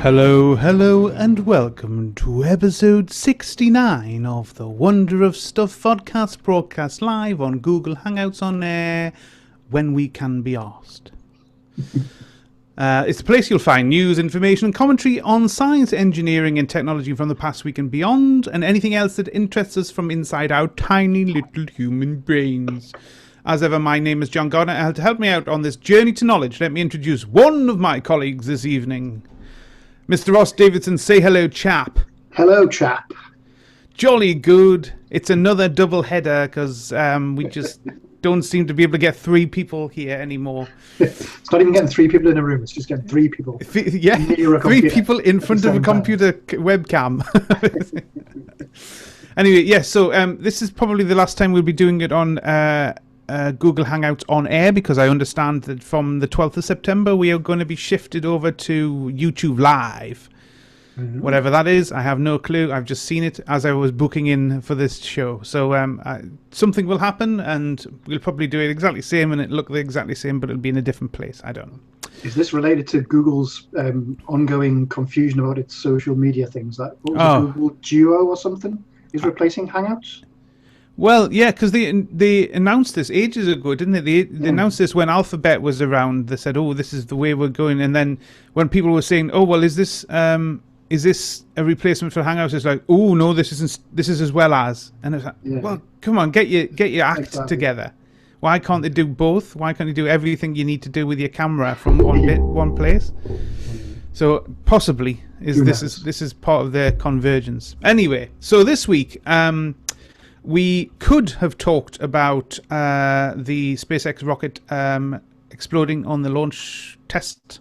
Hello, hello, and welcome to episode 69 of the Wonder of Stuff Vodcast, broadcast live on Google Hangouts on air when we can be asked. It's a place you'll find news, information, and commentary on science, engineering, and technology from the past week and beyond, and anything else that interests us from inside our tiny little human brains. As ever, my name is John Gardner, and to help me out on this journey to knowledge, let me introduce one of my colleagues this evening. Mr. Ross Davidson, say hello, chap. Hello, chap. Jolly good. It's another double header because we just don't seem to be able to get three people here anymore. It's not even getting three people in a room. It's just getting three people. Yeah, three people in front of a computer webcam. Anyway, yeah, so this is probably the last time we'll be doing it on Google Hangouts on air, because I understand that from the 12th of September we are going to be shifted over to YouTube Live. Mm-hmm. Whatever that is, I have no clue. I've just seen it as I was booking in for this show. So something will happen, and we'll probably do it exactly the same, and it'll look exactly the same, but it'll be in a different place. I don't know. Is this related to Google's ongoing confusion about its social media things? Like, what was it, Google Duo or something is replacing Hangouts? Well, yeah, because they announced this ages ago, didn't they? They announced this when Alphabet was around. They said, "Oh, this is the way we're going." And then when people were saying, "Oh, well, is this a replacement for Hangouts?" It's like, "Oh, no, this isn't. This is as well as." And it's like, "Well, come on, get your act together. Why can't they do both? Why can't they do everything you need to do with your camera from one place?" So possibly this is part of their convergence. Anyway, so this week. We could have talked about the SpaceX rocket exploding on the launch test,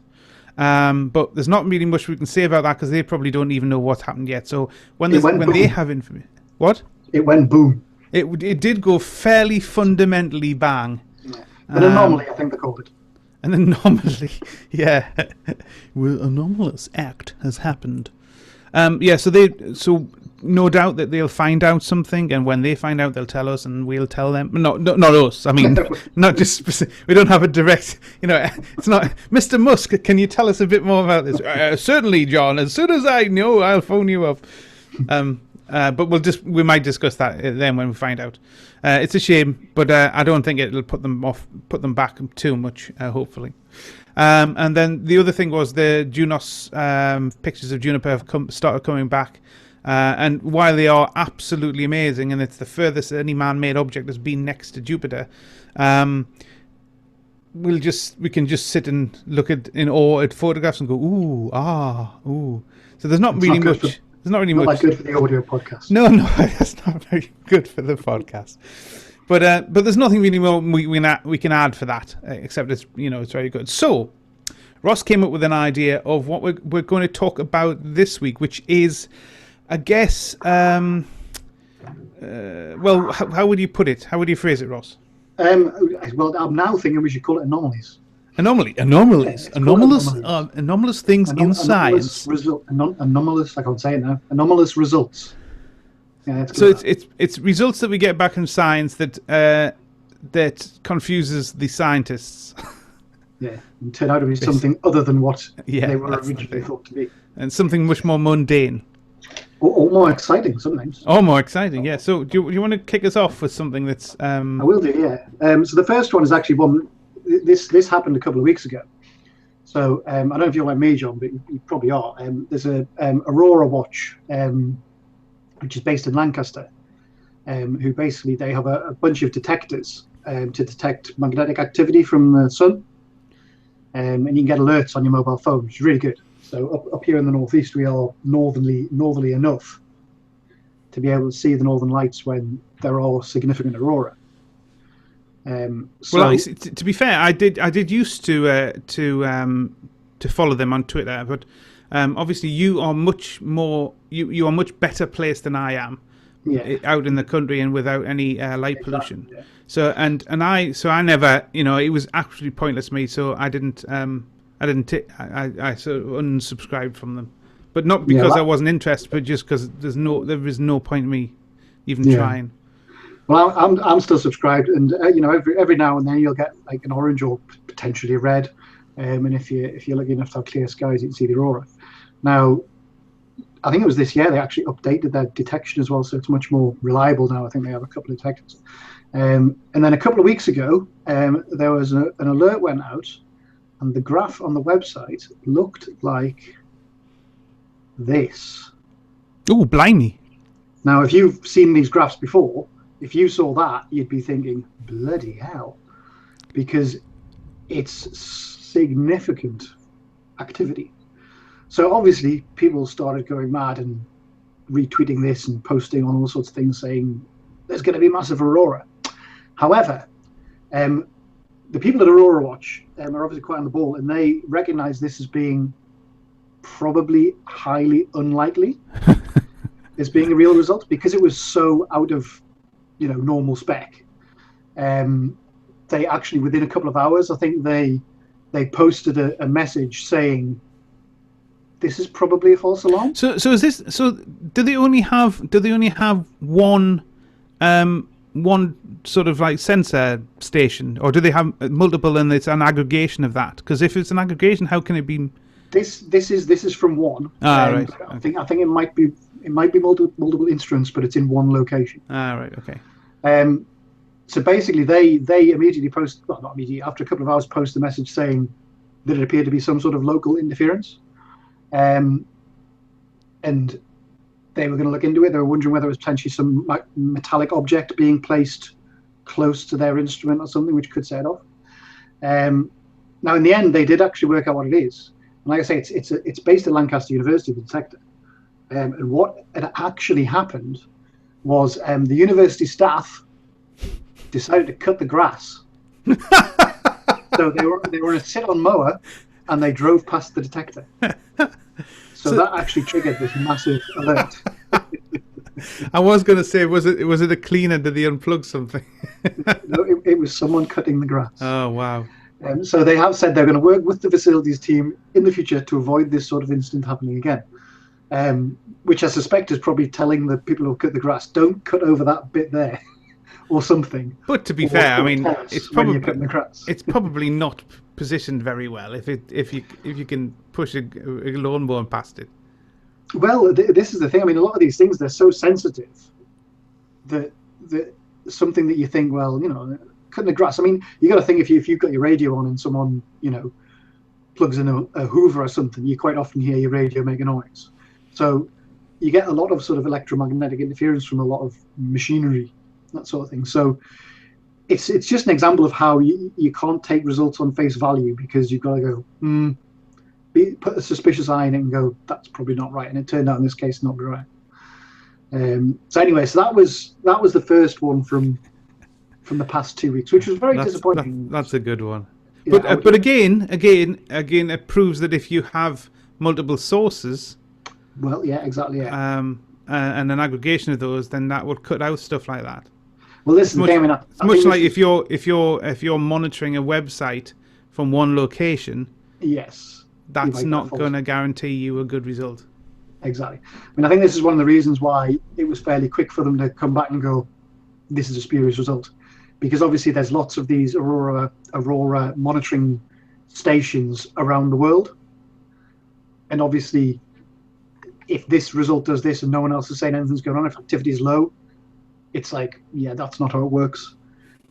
but there's not really much we can say about that because they probably don't even know what's happened yet. So when they have information, what? It went boom. It did go fairly fundamentally bang. Yeah. An anomaly, I think they called it. An anomaly, yeah. Well, anomalous act has happened. So no doubt that they'll find out something, and when they find out, they'll tell us, and we'll tell them. Not us. I mean, not just. We don't have a direct. It's not Mr. Musk. Can you tell us a bit more about this? Certainly, John. As soon as I know, I'll phone you up. But we might discuss that then when we find out. It's a shame, but I don't think it'll put them back too much. Hopefully. And then the other thing was the Junos pictures of Juniper have started coming back. And while they are absolutely amazing, and it's the furthest any man-made object has been next to Jupiter, we can just sit and look in awe at photographs and go ooh. So there's not really much. There's not really much. Not that good for the audio podcast. No, that's not very good for the podcast. But there's nothing really more we can add for that, except it's very good. So Ross came up with an idea of what we're going to talk about this week, which is, I guess, how would you put it? How would you phrase it, Ross? Well, I'm now thinking we should call it anomalies. Anomalies, anomalous things in science. Anomalous, I can't say it now. Anomalous results. Yeah, so it's results that we get back in science that confuses the scientists. Yeah, and turn out to be something other than what they were originally thought to be. And something much more mundane. Or more exciting sometimes. Oh, more exciting, yeah. So do you want to kick us off with something that's... I will do, yeah. So the first one is actually one... This happened a couple of weeks ago. So I don't know if you're like me, John, but you probably are. There's a Aurora watch, which is based in Lancaster, who basically they have a bunch of detectors to detect magnetic activity from the sun. And you can get alerts on your mobile phone, which is really good. So up here in the northeast, we are northerly enough to be able to see the northern lights when there are significant aurora. Well, to be fair, I did used to follow them on Twitter, but obviously you are much more you are much better placed than I am out in the country and without any light pollution. Yeah. So I never, it was absolutely pointless to me. So I didn't. I sort of unsubscribed from them, but not because I wasn't interested, but just because there is no point in me even trying. Well, I'm still subscribed, and every now and then you'll get like an orange or potentially a red, and if you're lucky enough to have clear skies, you can see the aurora. Now, I think it was this year they actually updated their detection as well, so it's much more reliable now. I think they have a couple of detectors. And then a couple of weeks ago, there was an alert went out, and the graph on the website looked like this. Oh, blimey. Now, if you've seen these graphs before, if you saw that, you'd be thinking, bloody hell, because it's significant activity. So obviously, people started going mad and retweeting this and posting on all sorts of things saying there's going to be massive Aurora. However, the people at Aurora Watch are obviously quite on the ball, and they recognize this as being probably highly unlikely as being a real result, because it was so out of normal spec. They actually, within a couple of hours, I think they posted a message saying this is probably a false alarm. So is this? So do they only have one sort of like sensor station, or do they have multiple and it's an aggregation of that? Because if it's an aggregation, how can it be? This is from one. Right. I think it might be multiple instruments, but it's in one location. Right. Okay. So basically, they immediately post, well, not immediately, after a couple of hours, post a message saying that it appeared to be some sort of local interference. And they were going to look into it. They were wondering whether it was potentially some metallic object being placed close to their instrument or something, which could set it off. Now, in the end, they did actually work out what it is. And like I say, it's based at Lancaster University, the detector. And what had actually happened was the university staff decided to cut the grass. So they were in a sit-on mower, and they drove past the detector. So that actually triggered this massive alert. I was going to say, was it a cleaner? Did they unplug something? No, it was someone cutting the grass. Oh, wow. So they have said they're going to work with the facilities team in the future to avoid this sort of incident happening again. Which I suspect is probably telling the people who cut the grass, don't cut over that bit there, or something. But to be fair, I mean, it's probably not positioned very well if you can push a lawnmower past it. Well, this is the thing. I mean, a lot of these things, they're so sensitive that something that you think, well, cutting the grass. I mean, you got to think if you've got your radio on and someone plugs in a Hoover or something, you quite often hear your radio make a noise. So you get a lot of sort of electromagnetic interference from a lot of machinery, that sort of thing. So it's just an example of how you can't take results on face value, because you've got to go, put a suspicious eye in it and go, that's probably not right. And it turned out in this case not be right. So anyway, so that was the first one from the past 2 weeks, which was very disappointing. That's a good one. Yeah, but again, it proves that if you have multiple sources, well, yeah, exactly, yeah. And an aggregation of those, then that would cut out stuff like that. Well, this is the thing. I mean, it's much like if you're monitoring a website from one location. Yes. That's not going to guarantee you a good result. Exactly. I mean, I think this is one of the reasons why it was fairly quick for them to come back and go, this is a spurious result. Because obviously there's lots of these Aurora monitoring stations around the world. And obviously, if this result does this and no one else is saying anything's going on, if activity is low, it's like, yeah, that's not how it works.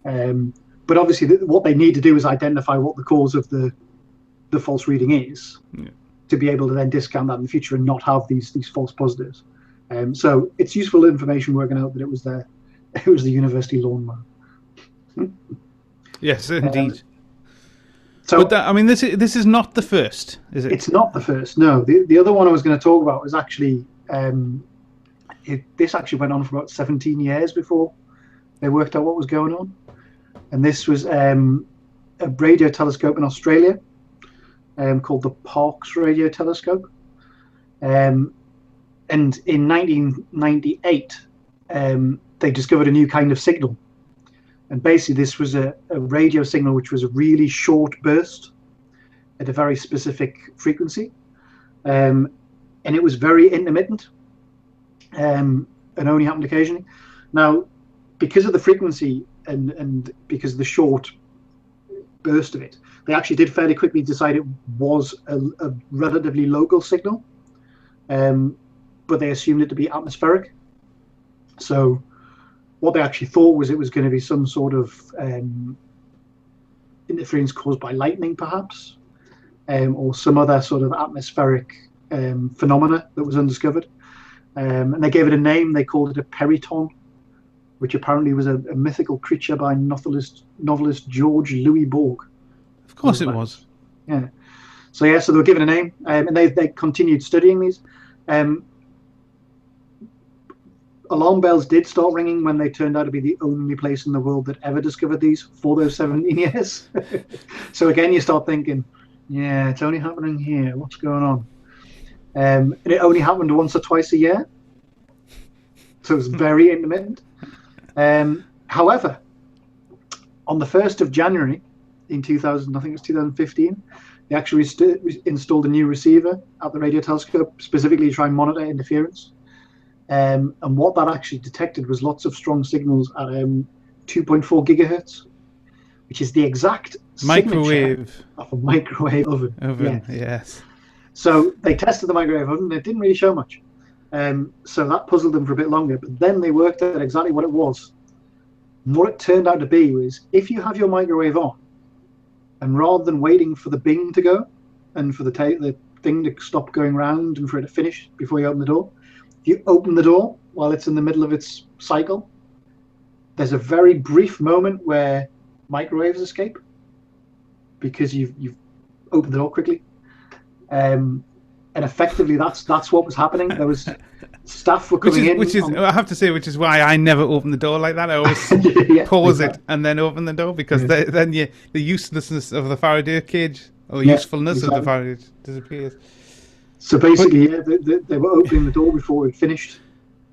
But obviously what they need to do is identify what the cause of the false reading is, to be able to then discount that in the future and not have these false positives. So it's useful information working out that it was the university lawnmower. Yes, indeed. So, but I mean, this is not the first, is it? It's not the first. No, the other one I was going to talk about was actually this actually went on for about 17 years before they worked out what was going on, and this was a radio telescope in Australia called the Parkes Radio Telescope, and in 1998 they discovered a new kind of signal. And basically, this was a radio signal which was a really short burst at a very specific frequency. And it was very intermittent and only happened occasionally. Now, because of the frequency and because of the short burst of it, they actually did fairly quickly decide it was a relatively local signal. but they assumed it to be atmospheric. So what they actually thought was it was going to be some sort of interference caused by lightning, perhaps, or some other sort of atmospheric phenomena that was undiscovered. And they gave it a name. They called it a periton, which apparently was a mythical creature by novelist George Louis Borg. Of course it was. Yeah. So they were given a name, and they continued studying these. Alarm bells did start ringing when they turned out to be the only place in the world that ever discovered these for those 17 years. So again, you start thinking, yeah, it's only happening here. What's going on? And it only happened once or twice a year. So it was very intermittent. However, on the 1st of January in 2000, I think it was 2015, they actually installed a new receiver at the radio telescope specifically to try and monitor interference. And what that actually detected was lots of strong signals at 2.4 gigahertz, which is the exact microwave of a microwave oven. Yes. So they tested the microwave oven, and it didn't really show much. So that puzzled them for a bit longer. But then they worked out exactly what it was. And what it turned out to be was, if you have your microwave on, and rather than waiting for the bing to go and for the thing to stop going round and for it to finish before you open the door, if you open the door while it's in the middle of its cycle, there's a very brief moment where microwaves escape because you've opened the door quickly. And effectively, that's what was happening. There was staff were coming in. I have to say, which is why I never open the door like that. I always pause it and then open the door, because then the uselessness of the Faraday cage, or usefulness of the Faraday cage, disappears. So basically, they were opening the door before it finished.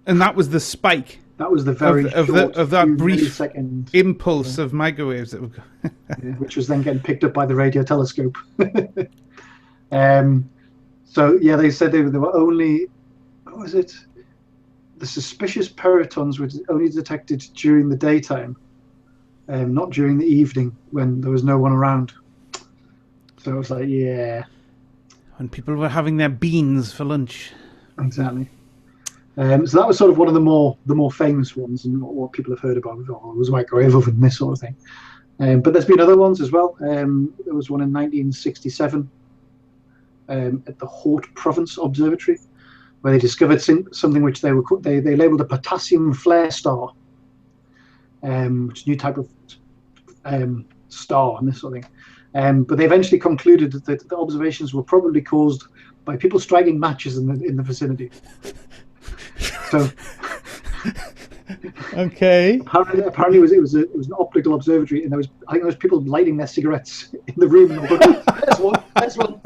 And that was the spike. That was the very of that brief second impulse of microwaves that were which was then getting picked up by the radio telescope. So they said they were only, what was it? The suspicious peritons were only detected during the daytime, not during the evening when there was no one around. So it was like, when people were having their beans for lunch. Exactly. So that was sort of one of the more famous ones, and what people have heard about. Oh, it was a microwave oven, this sort of thing. But there's been other ones as well. There was one in 1967 at the Haute Province Observatory, where they discovered something which they labelled a potassium flare star, which is a new type of star and this sort of thing. But they eventually concluded that the observations were probably caused by people striking matches in the vicinity. So, okay. Apparently, it was an optical observatory, and I think there was people lighting their cigarettes in the room. There's one.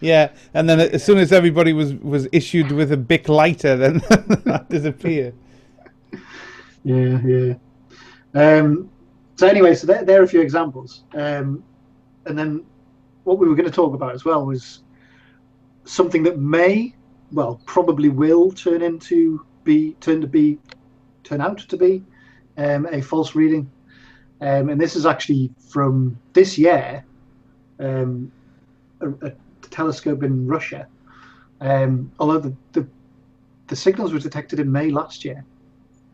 Yeah, and then as soon as everybody was issued with a Bic lighter, then that disappeared. Yeah. So anyway, so there are a few examples, and then what we were going to talk about as well was something that probably will turn out to be a false reading, and this is actually from this year, a telescope in Russia. Although the signals were detected in May last year,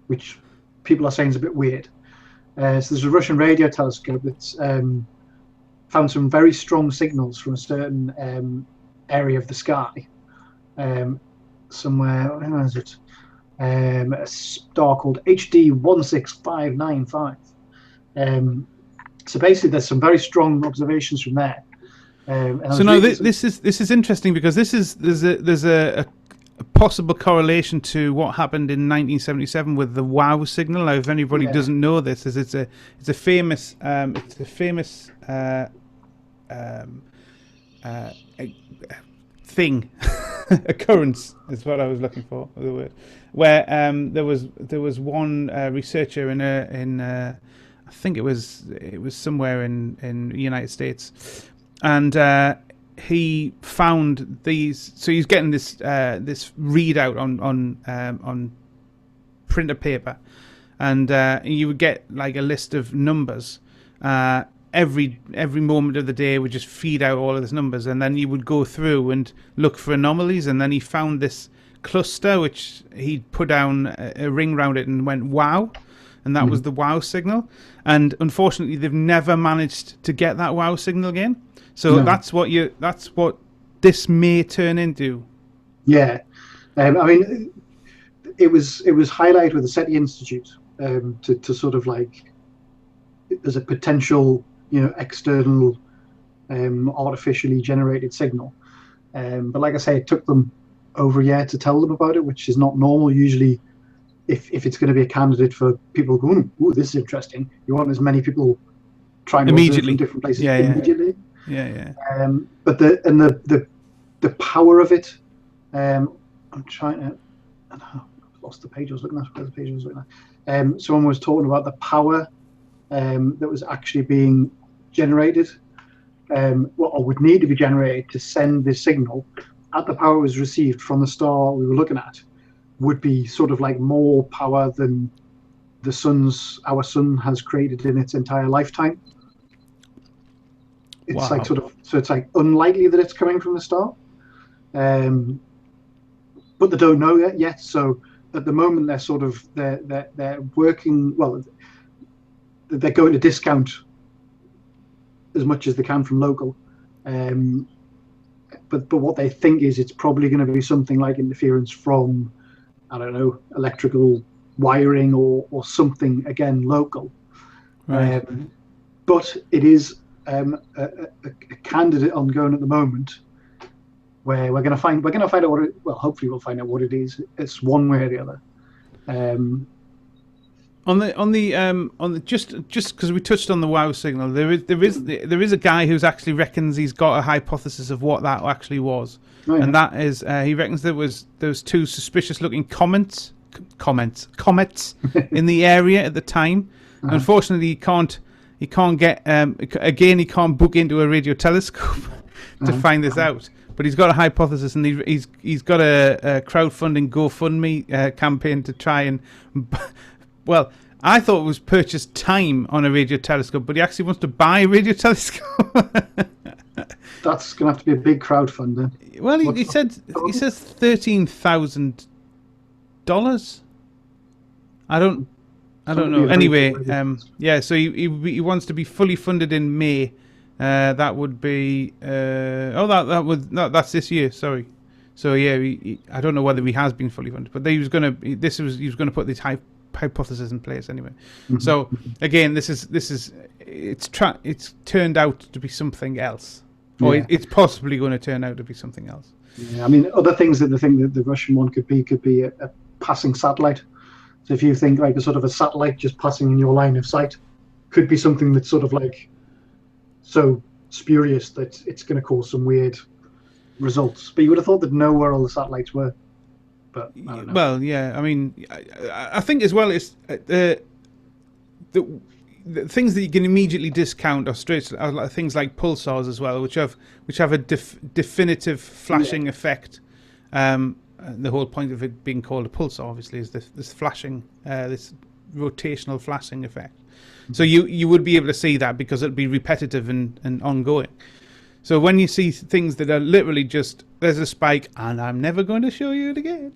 which people are saying is a bit weird. So there's a Russian radio telescope that's found some very strong signals from a certain area of the sky. Somewhere, where is it? A star called HD 16595. So basically, there's some very strong observations from there. This is interesting, because there's a possible correlation to what happened in 1977 with the WoS signal. Now, if anybody doesn't know this, it's a famous thing. Occurrence is what I was looking for, the word, where there was one researcher in I think it was somewhere in the United States, and he found these. So he's getting this readout on printer paper, and you would get like a list of numbers, every moment of the day would just feed out all of these numbers, and then you would go through and look for anomalies, and then he found this cluster which he'd put down a ring around it and went wow, and that was the wow signal. And unfortunately they've never managed to get that wow signal again, so that's what this may turn into. I mean, it was highlighted with the SETI Institute to sort of like, there's a potential, external artificially generated signal, but like I say, it took them over a year to tell them about it, which is not normal. Usually if it's going to be a candidate for people going, ooh, this is interesting, you want as many people trying to immediately from different places immediately. But the power of it, I'm trying to, I've lost the page I was looking at. Where's the page I was looking at? Someone was talking about the power that was actually being generated, or would need to be generated to send this signal at the power was received from the star we were looking at, would be sort of like more power than our sun has created in its entire lifetime. It's like so it's like unlikely that it's coming from the star, but they don't know that yet. So at the moment they're sort of they're working, well, they're going to discount as much as they can from local, but what they think is it's probably going to be something like interference from, I don't know, electrical wiring or something, again, local. Right. But it is a candidate ongoing at the moment where we're going to find out what it, well, hopefully we'll find out what it is. It's one way or the other. On the just because we touched on the wow signal, there is a guy who's actually reckons he's got a hypothesis of what that actually was, and that is he reckons there was two suspicious looking comets in the area at the time. Unfortunately, he can't get he can't book into a radio telescope to find this out. But he's got a hypothesis, and he's got a crowdfunding GoFundMe campaign to try and. Well, I thought it was purchase time on a radio telescope, but he actually wants to buy a radio telescope. That's going to have to be a big crowdfunding. Well, he says $13,000. I don't know. Anyway, so he wants to be fully funded in May. That would be that's this year. Sorry. So I don't know whether he has been fully funded, but he was going to put this hypothesis in place anyway. So again, it's turned out to be something else, or it's possibly going to turn out to be something else. I mean, other things that the thing that the Russian one could be a passing satellite. So if you think like a sort of a satellite just passing in your line of sight, could be something that's sort of like so spurious that it's going to cause some weird results. But you would have thought they'd know where all the satellites were. But I don't know. Well, yeah. I mean, I think as well it's the things that you can immediately discount are things like pulsars as well, which have a definitive flashing effect. The whole point of it being called a pulsar, obviously, is this flashing, this rotational flashing effect. So you would be able to see that because it'd be repetitive and ongoing. So when you see things that are literally just, there's a spike and I'm never going to show you it again,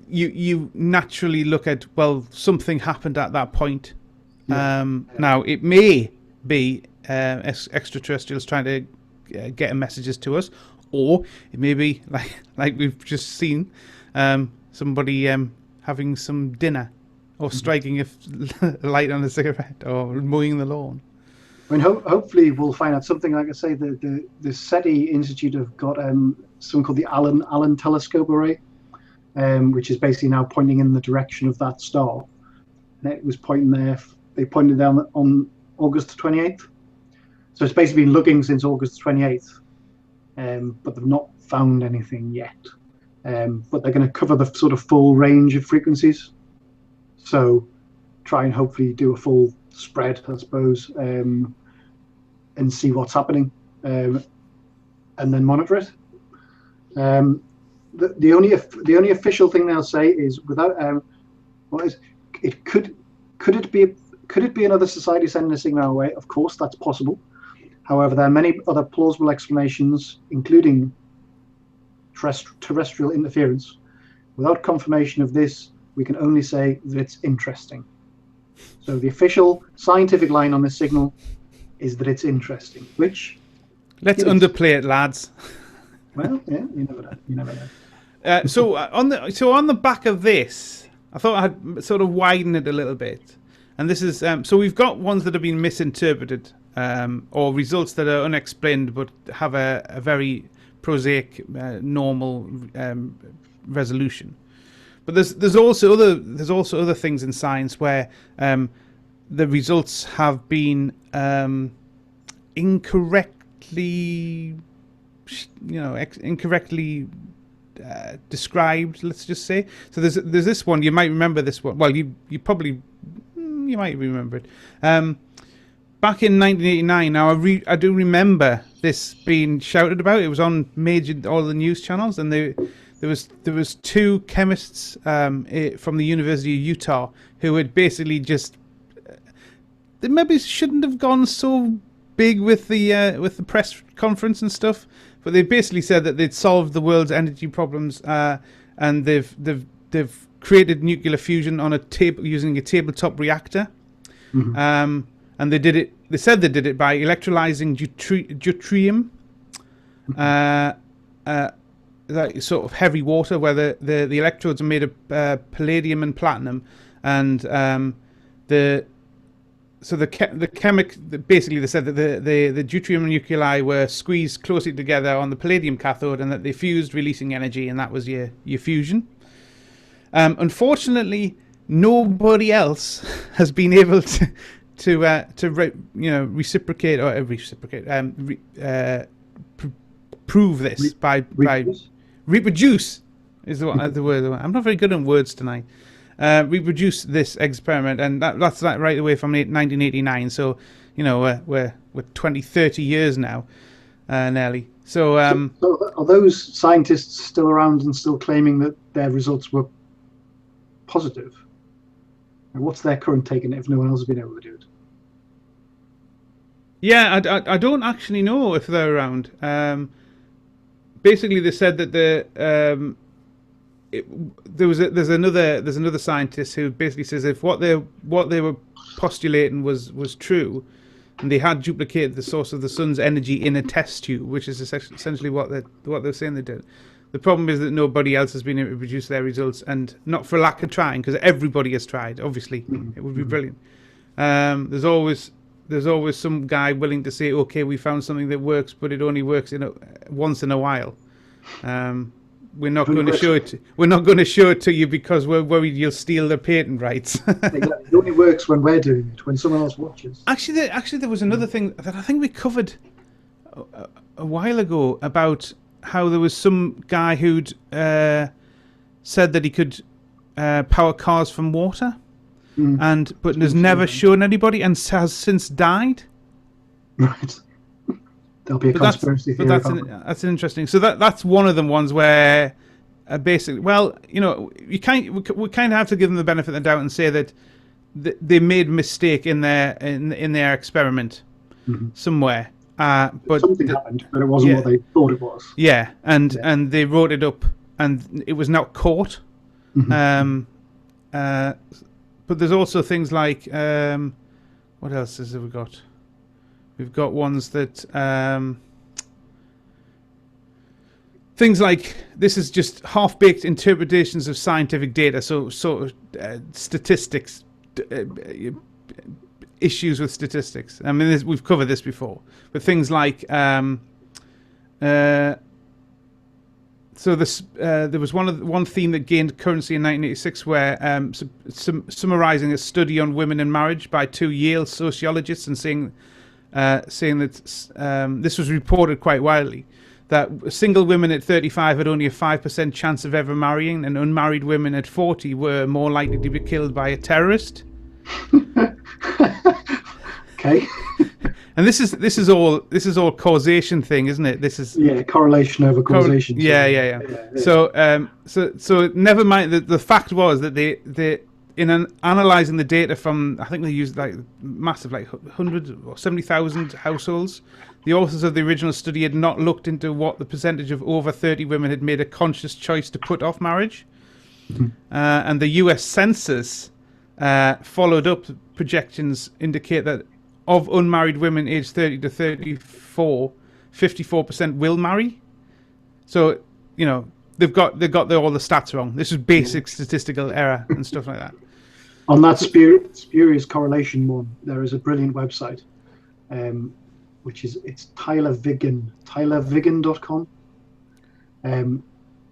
you naturally look at, well, something happened at that point. Now, it may be extraterrestrials trying to get messages to us, or it may be, like we've just seen, somebody having some dinner, or striking a light on a cigarette, or mowing the lawn. I mean, hopefully we'll find out something. Like I say, the SETI Institute have got something called the Allen Telescope Array, which is basically now pointing in the direction of that star. And it was pointing there. They pointed down on August 28th. So it's basically been looking since August 28th, but they've not found anything yet. But they're going to cover the sort of full range of frequencies. So try and hopefully do a full spread, I suppose, and see what's happening, and then monitor it. The only official thing they'll say is without could Could it be another society sending a signal our way? Of course, that's possible. However, there are many other plausible explanations, including terrestrial interference. Without confirmation of this, we can only say that it's interesting. So the official scientific line on this signal is that it's interesting, which... Let's underplay it, lads. Well, yeah, you never know. So on the back of this, I thought I'd sort of widen it a little bit. And this is... so we've got ones that have been misinterpreted, or results that are unexplained but have a very prosaic, normal resolution. But there's also other things in science where the results have been incorrectly described. Let's just say. So there's this one. You might remember this one. Well, you might remember it. Back in 1989. Now I do remember this being shouted about. It was on all the news channels, and there was two chemists from the University of Utah who had basically just they maybe shouldn't have gone so big with the press conference and stuff, but they basically said that they'd solved the world's energy problems, and they've created nuclear fusion on using a tabletop reactor. Mm-hmm. And they did it. They said they did it by electrolyzing deuterium, that sort of heavy water, where the electrodes are made of palladium and platinum, and basically they said that the deuterium nuclei were squeezed closely together on the palladium cathode, and that they fused, releasing energy, and that was your fusion. Unfortunately, nobody else has been able to reciprocate prove this by reproduce is the word. I'm not very good on words tonight. Reproduce this experiment, and that's right away from 1989. So we're 30 years now, nearly. So are those scientists still around and still claiming that their results were positive? And what's their current take on it if no one else has been able to do it? Yeah, I don't actually know if they're around. Basically, they said that there's another scientist who basically says if what they were postulating was true, and they had duplicated the source of the sun's energy in a test tube, which is essentially what they're saying they did. The problem is that nobody else has been able to produce their results, and not for lack of trying, because everybody has tried. Obviously, it would be brilliant. There's always some guy willing to say, okay, we found something that works, but it only works once in a while. We're not going to show it. We're not going to show it to you because we're worried you'll steal the patent rights. Exactly. It only works when we're doing it, when someone else watches. Actually, there was another thing that I think we covered a while ago about how there was some guy who'd said that he could power cars from water. But has never shown anybody, and has since died. Right. There'll be a conspiracy theory. That's interesting. So that's one of the ones where basically, we kind of have to give them the benefit of the doubt and say that they made a mistake in their experiment somewhere. But something happened, but it wasn't what they thought it was. Yeah, and they wrote it up, and it was not caught. But there's also things like what else have we got? We've got ones that things like this is just half-baked interpretations of scientific data. So sort of statistics, issues with statistics. I mean, we've covered this before, but things like so there was one theme that gained currency in 1986, where summarizing a study on women and marriage by two Yale sociologists, and saying that this was reported quite widely, that single women at 35 had only a 5% chance of ever marrying, and unmarried women at 40 were more likely to be killed by a terrorist. Okay. And this is all causation thing, isn't it? This is correlation over causation. Yeah. So never mind. The fact was that analyzing the data from, I think they used like massive, like 100 or 70,000 households. The authors of the original study had not looked into what the percentage of over 30 women had made a conscious choice to put off marriage. And the US Census followed up projections indicate that of unmarried women aged 30 to 34, 54% will marry. So, you know, they've got all the stats wrong. This is basic statistical error and stuff like that. On that spurious correlation one, there is a brilliant website, which is tylervigan.com. And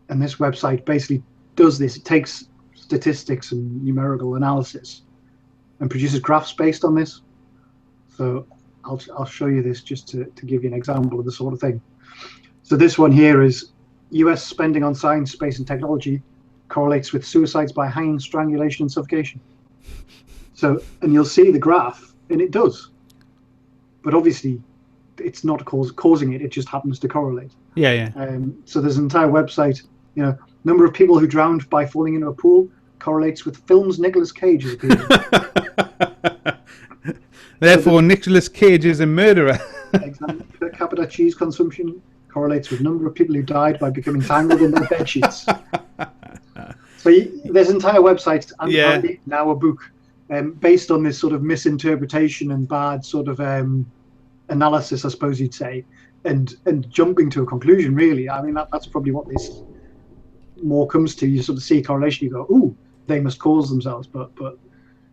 this website basically does this. It takes statistics and numerical analysis and produces graphs based on this. So I'll show you this just to give you an example of the sort of thing. So this one here is US spending on science, space and technology correlates with suicides by hanging, strangulation and suffocation. So, and you'll see the graph, and it does. But obviously, it's not causing it, it just happens to correlate. Yeah. So there's an entire website, you know, number of people who drowned by falling into a pool correlates with films Nicolas Cage has appeared in. Therefore, Nicolas Cage is a murderer. Exactly. Per capita cheese consumption correlates with number of people who died by becoming tangled in their bed sheets. So there's entire websites and now a book based on this sort of misinterpretation and bad sort of analysis, I suppose you'd say, and jumping to a conclusion. Really, I mean that's probably what this more comes to. You sort of see a correlation, you go, "Ooh, they must cause themselves," but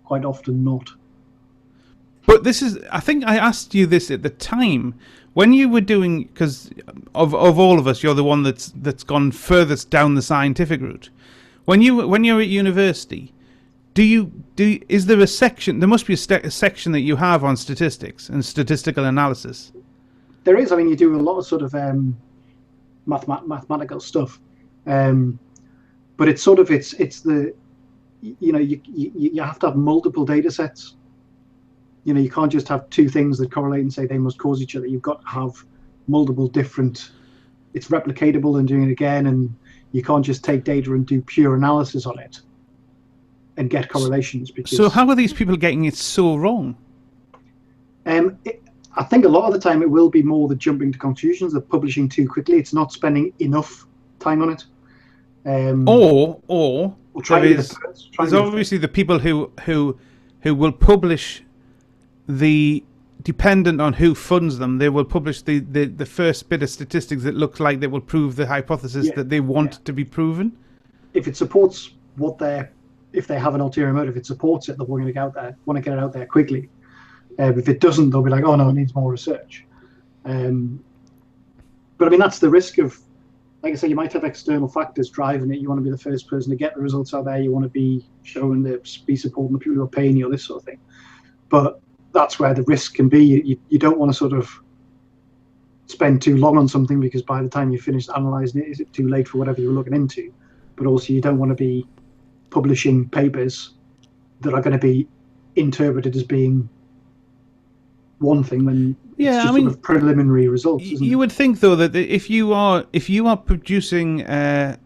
quite often not. But this is, I think I asked you this at the time when you were doing, because of all of us, you're the one that's gone furthest down the scientific route. When you're at university, is there a section? There must be a section that you have on statistics and statistical analysis. There is. I mean, you do a lot of sort of mathematical stuff, but it's sort of it's the, you know, you have to have multiple data sets. You know, you can't just have two things that correlate and say they must cause each other. You've got to have multiple different. It's replicatable and doing it again, and you can't just take data and do pure analysis on it and get correlations. So how are these people getting it so wrong? I think a lot of the time it will be more the jumping to conclusions, the publishing too quickly. It's not spending enough time on it. Or there's obviously the people who will publish dependent on who funds them, they will publish the first bit of statistics that looks like they will prove the hypothesis that they want to be proven. If it supports if they have an ulterior motive, it supports it, they'll want to get it out there quickly. If it doesn't, they'll be like, oh no, it needs more research. But I mean, that's the risk of, like I say, you might have external factors driving it. You want to be the first person to get the results out there. You want to be showing be supporting the people who are paying you, this sort of thing. But that's where the risk can be. You don't want to sort of spend too long on something, because by the time you finish analysing it, is it too late for whatever you're looking into? But also you don't want to be publishing papers that are going to be interpreted as being one thing when it's just sort of preliminary results. You would think, though, that if you are producing a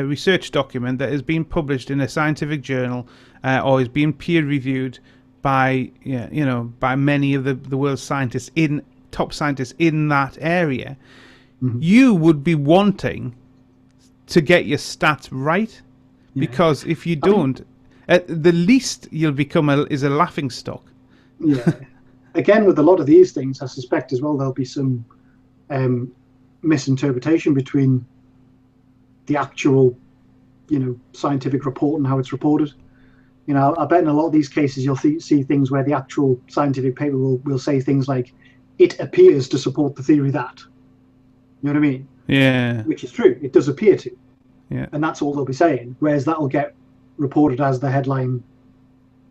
research document that has been published in a scientific journal or is being peer reviewed by by many of the world's top scientists in that area, you would be wanting to get your stats right, because if you don't, at the least you'll become a laughing stock. Yeah. Again, with a lot of these things, I suspect as well there'll be some misinterpretation between the actual, scientific report and how it's reported. I bet in a lot of these cases you'll see things where the actual scientific paper will say things like, it appears to support the theory that. You know what I mean? Yeah. Which is true. It does appear to. Yeah. And that's all they'll be saying. Whereas that'll get reported as the headline,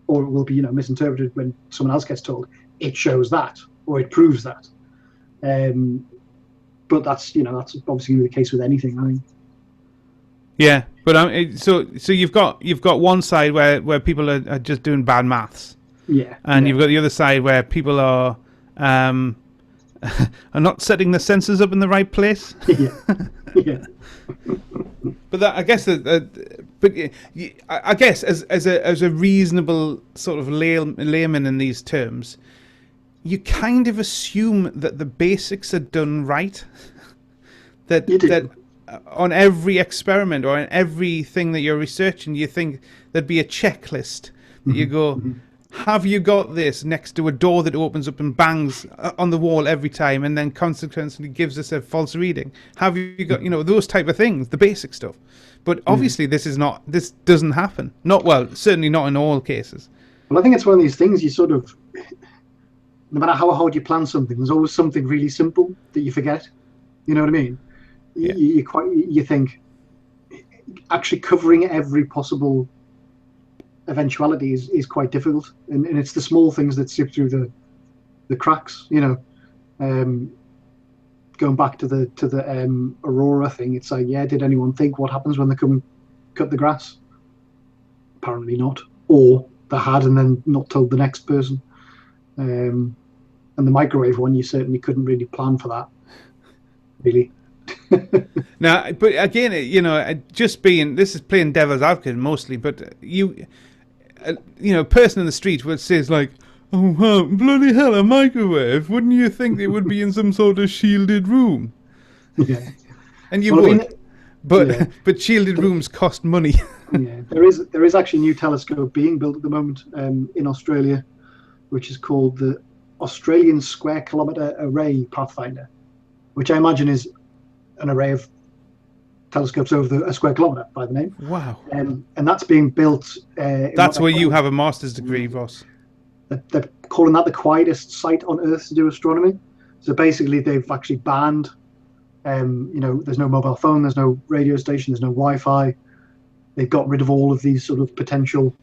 or it will be, misinterpreted when someone else gets told, it shows that, or it proves that. But that's obviously the case with anything, I think. Yeah, but so you've got one side where people are just doing bad maths. Yeah. And you've got the other side where people are not setting the sensors up in the right place. Yeah. But I guess that But I guess as a reasonable sort of layman in these terms, you kind of assume that the basics are done right. that on every experiment or on everything that you're researching, you think there'd be a checklist that you go, have you got this next to a door that opens up and bangs on the wall every time and then consequently gives us a false reading? Have you got, those type of things, the basic stuff? But obviously this doesn't happen. Certainly not in all cases. Well, I think it's one of these things you sort of, no matter how hard you plan something, there's always something really simple that you forget. You know what I mean? Yeah. You think actually covering every possible eventuality is quite difficult, and it's the small things that slip through the cracks. Going back to the Aurora thing, it's like, did anyone think what happens when they come and cut the grass? Apparently not, or they had and then not told the next person. And the microwave one, you certainly couldn't really plan for that, really. Now, but again, this is playing devil's advocate mostly, but a person in the street would say, like, oh, wow, bloody hell, a microwave. Wouldn't you think it would be in some sort of shielded room? Yeah. And you would. But shielded rooms cost money. Yeah, there is actually a new telescope being built at the moment in Australia, which is called the Australian Square Kilometre Array Pathfinder, which I imagine is an array of telescopes over a square kilometre by the name. Wow. And that's being built. That's where you have a master's degree, Ross. They're calling that the quietest site on Earth to do astronomy. So basically, they've actually banned. There's no mobile phone, there's no radio station, there's no Wi-Fi. They've got rid of all of these sort of potential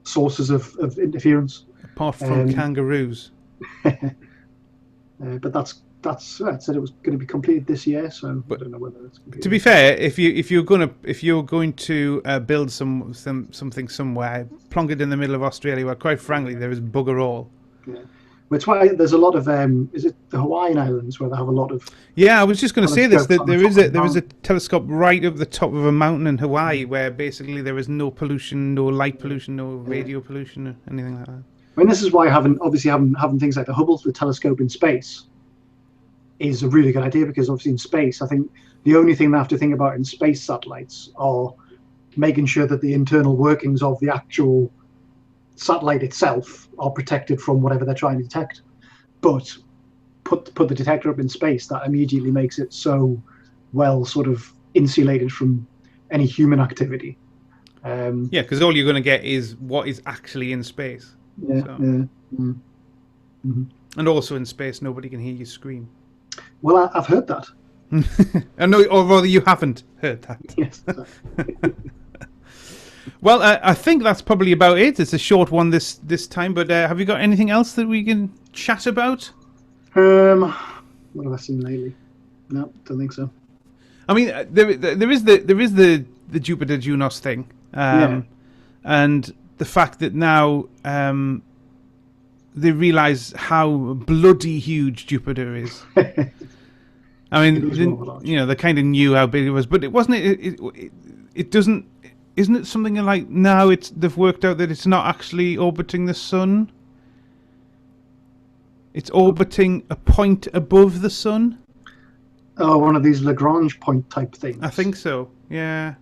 sources of interference. Apart from kangaroos. But that's it said it was going to be completed this year, so I don't know whether it's completed. To be fair, if you're going to build something somewhere, plonk it in the middle of Australia, where quite frankly there is bugger all. Yeah. It's why there's a lot of is it the Hawaiian Islands where they have a lot of. Yeah, I was just going to say this. That there is a telescope right up the top of a mountain in Hawaii where basically there is no pollution, no light pollution, no radio pollution, or anything like that. I mean, this is why having things like the Hubble, the telescope in space, is a really good idea, because obviously in space, I think the only thing they have to think about in space satellites are making sure that the internal workings of the actual satellite itself are protected from whatever they're trying to detect. But put the detector up in space, that immediately makes it so well sort of insulated from any human activity. Because all you're going to get is what is actually in space. Yeah. So. Yeah. Mm-hmm. And also in space, nobody can hear you scream. Well, I've heard that. Or rather, you haven't heard that. Yes. Well, I think that's probably about it. It's a short one this time, but have you got anything else that we can chat about? What have I seen lately? No, don't think so. I mean, there is the Jupiter Junos thing, and the fact that now they realise how bloody huge Jupiter is. I mean, they kind of knew how big it was, but it wasn't. It doesn't. Isn't it something like now they've worked out that it's not actually orbiting the sun? It's orbiting a point above the sun. Oh, one of these Lagrange point type things. I think so. Yeah.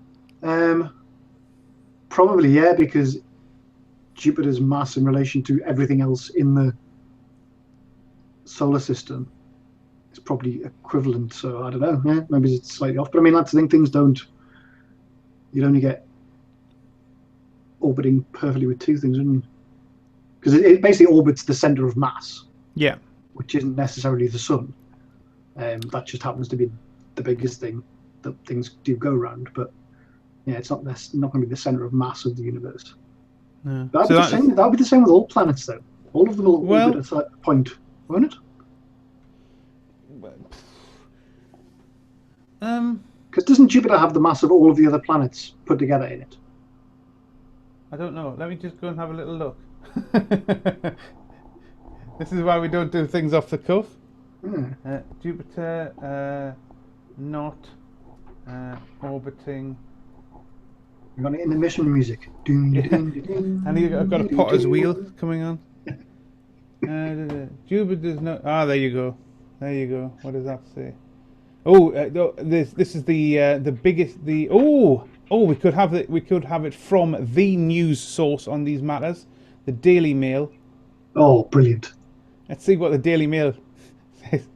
Probably, yeah, because Jupiter's mass in relation to everything else in the solar system is probably equivalent. So I don't know. Yeah, maybe it's slightly off. But I mean, that's the thing. Things don't. You'd only get orbiting perfectly with two things, wouldn't you? Because it basically orbits the center of mass. Yeah. Which isn't necessarily the sun. That just happens to be the biggest thing that things do go around. But yeah, it's not going to be the center of mass of the universe. No. That would be the same with all planets, though. All of them will orbit at that point, won't it? Because doesn't Jupiter have the mass of all of the other planets put together in it? I don't know. Let me just go and have a little look. This is why we don't do things off the cuff. Jupiter not orbiting We've got intermission music. Dun, Yeah. dun, dun, dun, And I've got a dun, potter's dun. wheel coming on. Jupiter's no. Ah, there you go. There you go. What does that say? Oh, this is the biggest. We could have it. We could have it from the news source on these matters, the Daily Mail. Oh, brilliant. Let's see what the Daily Mail says.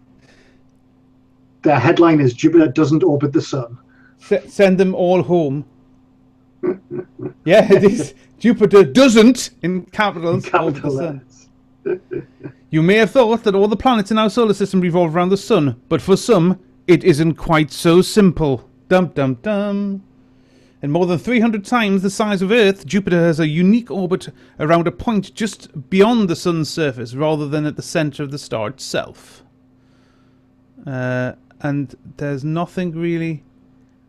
Their headline is Jupiter doesn't orbit the sun. Send them all home. Yeah, it is. Jupiter doesn't, in capitals, orbit the sun. You may have thought that all the planets in our solar system revolve around the sun, but for some, it isn't quite so simple. Dum dum dum. And more than 300 times the size of Earth, Jupiter has a unique orbit around a point just beyond the sun's surface, rather than at the center of the star itself. And there's nothing really.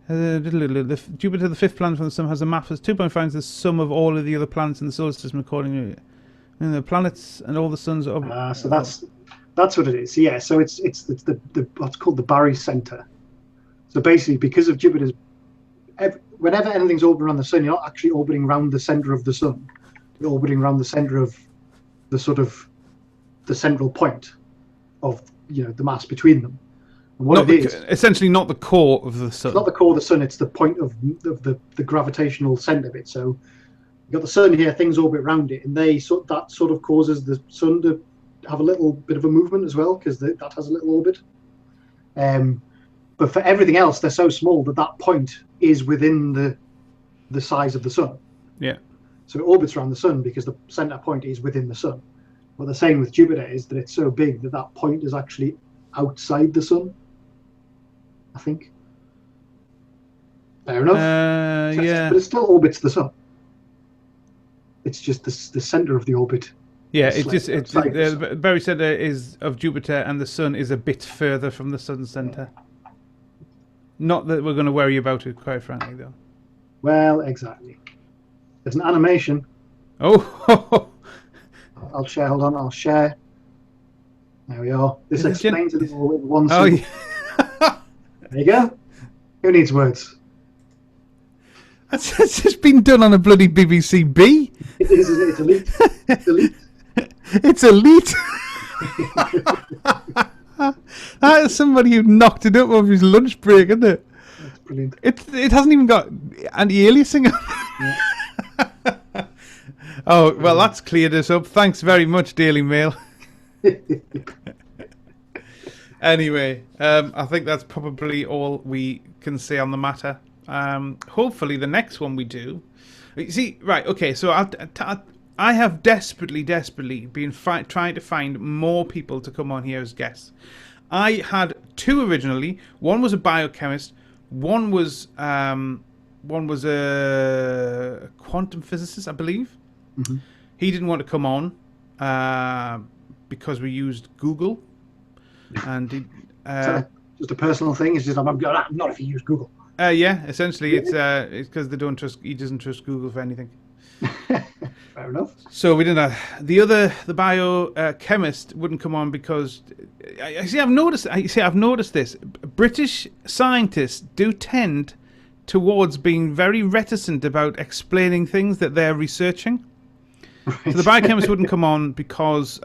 Jupiter, the fifth planet from the sun, has a mass as 2.5 times the sum of all of the other planets in the solar system, according to the planets and all the suns. So that's what it is. Yeah. So it's the what's called the barycenter. So basically, because of Jupiter's, whenever anything's orbiting around the sun, you're not actually orbiting around the center of the sun. You're orbiting around the center of the sort of the central point of the mass between them. And what it is, essentially not the core of the sun. It's not the core of the sun. It's the point of the gravitational center of it. So you've got the sun here, things orbit around it, and that sort of causes the sun to have a little bit of a movement as well, because that has a little orbit. But for everything else, they're so small that point is within the size of the sun. Yeah. So it orbits around the sun because the center point is within the sun. What they're saying with Jupiter is that it's so big that point is actually outside the sun, I think. Fair enough. Yeah. But it still orbits the sun. It's just the center of the orbit. Yeah, the barycenter of Jupiter and the sun is a bit further from the sun's center. Not that we're going to worry about it, quite frankly, though. Well, exactly. There's an animation. Oh. I'll share. Hold on. I'll share. There we are. This explains it all in one Oh, yeah. There you go. Who needs words? That's just been done on a bloody BBC B. It is. It's elite. It's elite. It's elite. That is somebody who knocked it up over his lunch break, isn't it? That's brilliant. It hasn't even got anti-aliasing on. Yeah. Oh, well, that's cleared us up. Thanks very much, Daily Mail. Anyway, I think that's probably all we can say on the matter. Hopefully the next one we do... You see, right, okay, so I have desperately been trying to find more people to come on here as guests. I had two originally. One was a biochemist. One was a quantum physicist, I believe. Mm-hmm. He didn't want to come on because we used Google, and he, just a personal thing. It's just I'm not if you use Google. Yeah, essentially it's because they don't trust. He doesn't trust Google for anything. Fair enough. So we didn't. The biochemist wouldn't come on because I've noticed this. British scientists do tend towards being very reticent about explaining things that they're researching. Right. So the biochemist wouldn't come on because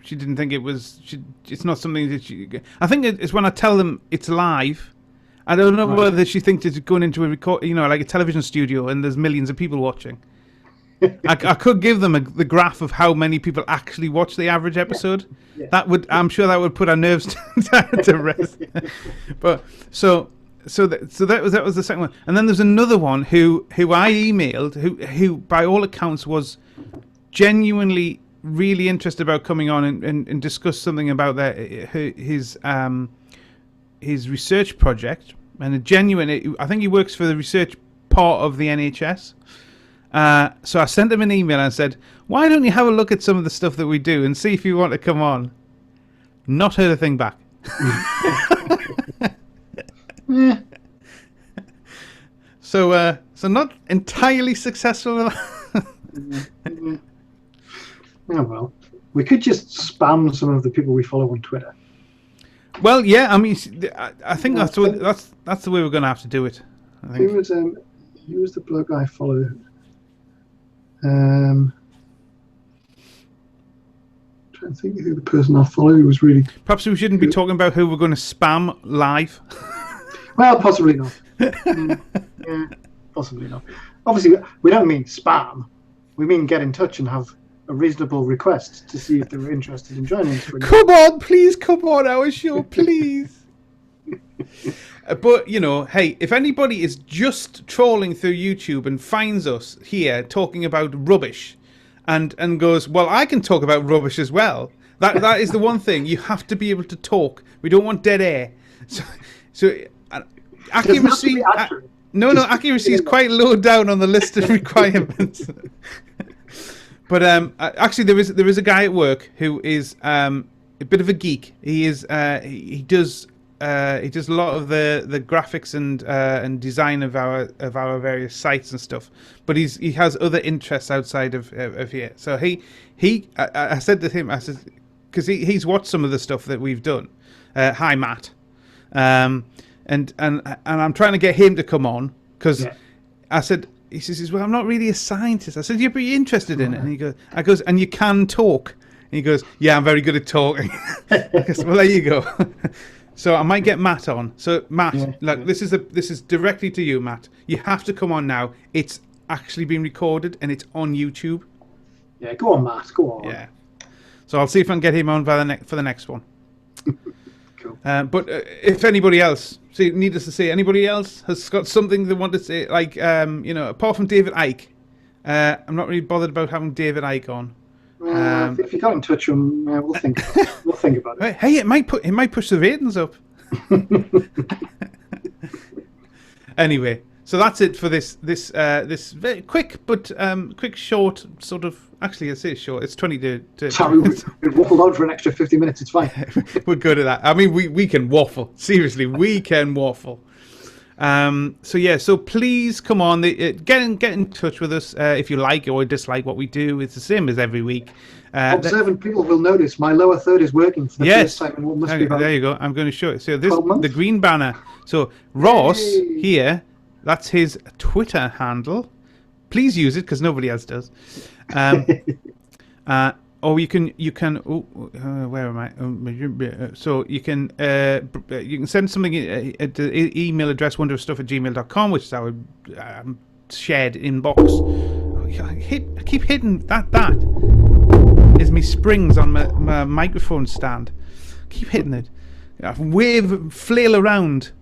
she didn't think it was. It's not something that she. I think it's when I tell them it's live. I don't know whether she thinks it's going into a record, like a television studio, and there's millions of people watching. I could give them the graph of how many people actually watch the average episode. Yeah. I'm sure that would put our nerves to rest. But so that was the second one, and then there's another one who I emailed, who by all accounts was genuinely really interested about coming on and discuss something about his research project, and I think he works for the research part of the NHS. So I sent him an email and said, why don't you have a look at some of the stuff that we do and see if you want to come on? Not heard a thing back. So not entirely successful. Oh well, we could just spam some of the people we follow on Twitter. Well, yeah, I mean, I think that's the way we're going to have to do it. I think. Who was the bloke I followed? Trying to think who the person I followed who was really. Perhaps we shouldn't be talking about who we're going to spam live. Well, possibly not. Yeah, possibly not. Obviously, we don't mean spam. We mean get in touch and have a reasonable request to see if they were interested in joining us. Come on, please, come on our show, please. But, you know, hey, if anybody is just trolling through YouTube and finds us here talking about rubbish and goes, well, I can talk about rubbish as well. That is the one thing. You have to be able to talk. We don't want dead air. So accuracy... accuracy is quite low down on the list of requirements. But actually, there is a guy at work who is a bit of a geek. He does a lot of the graphics and design of our various sites and stuff. But he has other interests outside of here. So I said to him, I said, because he's watched some of the stuff that we've done. Hi, Matt. And I'm trying to get him to come on because I said. He says, well, I'm not really a scientist. I said, you're pretty interested in it. And I goes, and you can talk. And he goes, yeah, I'm very good at talking. I goes, well, there you go. So I might get Matt on. So Matt, look, this is directly to you, Matt. You have to come on now. It's actually been recorded and it's on YouTube. Yeah, go on, Matt. Go on. Yeah. So I'll see if I can get him on for the next one. Cool. But if anybody else, needless to say, anybody else has got something they want to say, like, apart from David Icke, I'm not really bothered about having David Icke on. If you got in touch with him, we'll think about it. We'll think about it. Hey, it might push the ratings up. Anyway, so that's it for this very quick but quick short sort of. Actually, I say short. It's 20 to Sorry, we've waffled on for an extra 50 minutes. It's fine. We're good at that. I mean, we can waffle. Seriously, we can waffle. So please come on. Get in touch with us if you like or dislike what we do. It's the same as every week. Observant people will notice my lower third is working for the first time in what must be about. There you go. I'm going to show it. So the green banner. So Ross here, that's his Twitter handle. Please use it because nobody else does. Or you can. Where am I? So you can send something at the email address wonderofstuff@gmail.com, which is our shared inbox. I keep hitting that. Is me springs on my microphone stand. Keep hitting it. Flail around.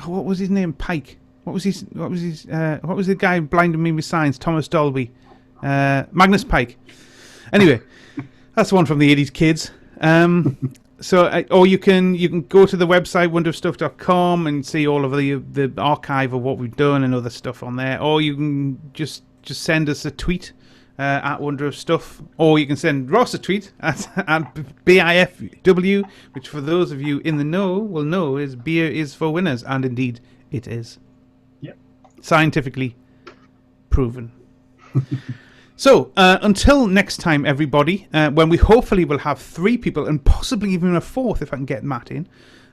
What was his name? Pike. What was the guy blinding me with signs? Thomas Dolby. Magnus Pike. Anyway, that's one from the 80s kids. Or you can go to the website wonderofstuff.com and see all of the archive of what we've done and other stuff on there. Or you can just send us a tweet at Wonder of Stuff, or you can send Ross a tweet at BIFW, which for those of you in the know will know is beer is for winners, and indeed it is. Yep. Scientifically proven. So, until next time, everybody, when we hopefully will have 3 people and possibly even a 4th if I can get Matt in,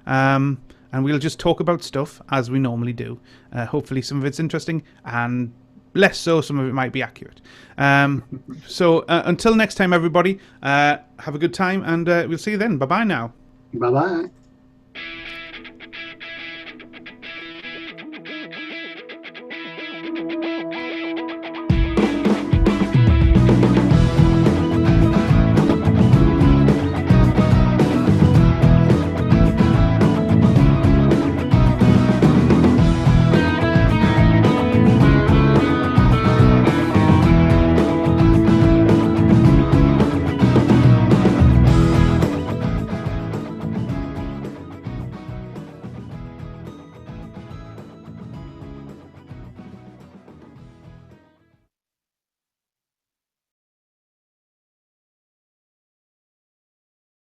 and we'll just talk about stuff as we normally do. Hopefully some of it's interesting and less so, some of it might be accurate. So, until next time, everybody, have a good time and we'll see you then. Bye-bye now. Bye-bye.